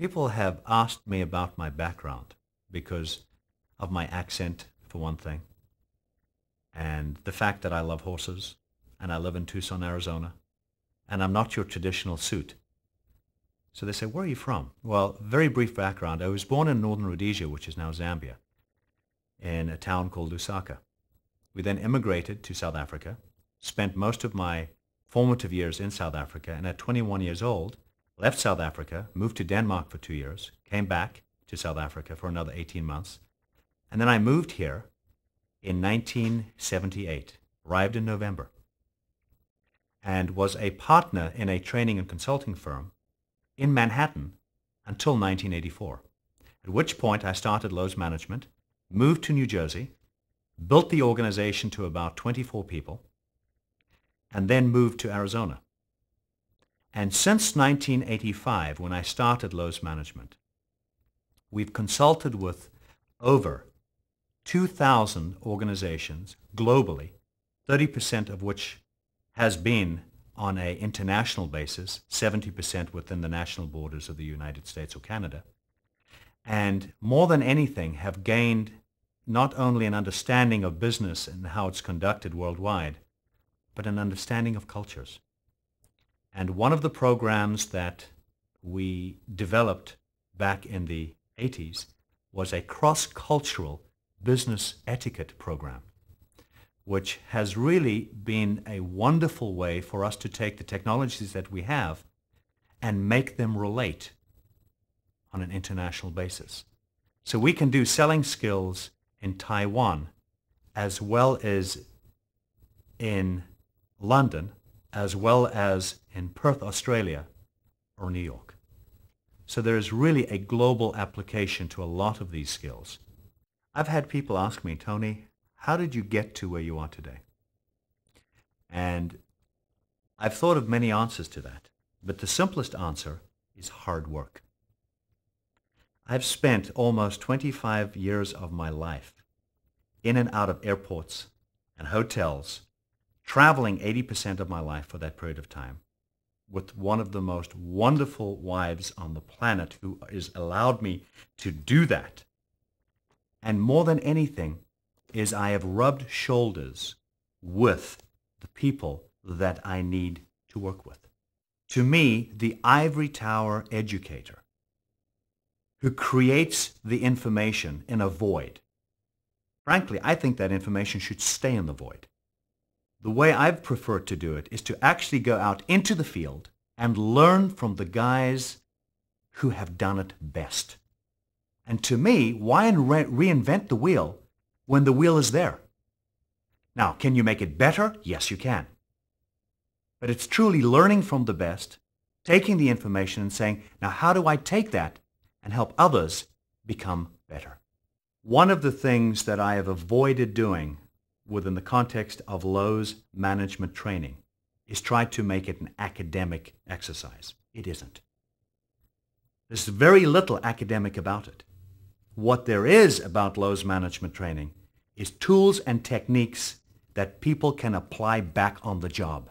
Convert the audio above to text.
People have asked me about my background because of my accent, for one thing, and the fact that I love horses, and I live in Tucson, Arizona, and I'm not your traditional suit. So they say, where are you from? Well, very brief background. I was born in northern Rhodesia, which is now Zambia, in a town called Lusaka. We then immigrated to South Africa, spent most of my formative years in South Africa, and at 21 years old, left South Africa, moved to Denmark for 2 years, came back to South Africa for another 18 months, and then I moved here in 1978, arrived in November, and was a partner in a training and consulting firm in Manhattan until 1984, at which point I started Louws Management, moved to New Jersey, built the organization to about 24 people, and then moved to Arizona. And since 1985, when I started Louws Management, we've consulted with over 2,000 organizations globally, 30% of which has been on an international basis, 70% within the national borders of the United States or Canada, and more than anything have gained not only an understanding of business and how it's conducted worldwide, but an understanding of cultures. And one of the programs that we developed back in the 80s was a cross-cultural business etiquette program, which has really been a wonderful way for us to take the technologies that we have and make them relate on an international basis. So we can do selling skills in Taiwan as well as in London, as well as in Perth, Australia, or New York. So there is really a global application to a lot of these skills. I've had people ask me, Tony, how did you get to where you are today? And I've thought of many answers to that, but the simplest answer is hard work. I've spent almost 25 years of my life in and out of airports and hotels, traveling 80% of my life for that period of time, with one of the most wonderful wives on the planet who has allowed me to do that. And more than anything is I have rubbed shoulders with the people that I need to work with. To me, the ivory tower educator who creates the information in a void, frankly, I think that information should stay in the void. The way I've preferred to do it is to actually go out into the field and learn from the guys who have done it best. And to me, why reinvent the wheel when the wheel is there? Now, can you make it better? Yes, you can. But it's truly learning from the best, taking the information and saying, now how do I take that and help others become better? One of the things that I have avoided doing within the context of Louws management training is try to make it an academic exercise. It isn't. There's very little academic about it. What there is about Louws management training is tools and techniques that people can apply back on the job.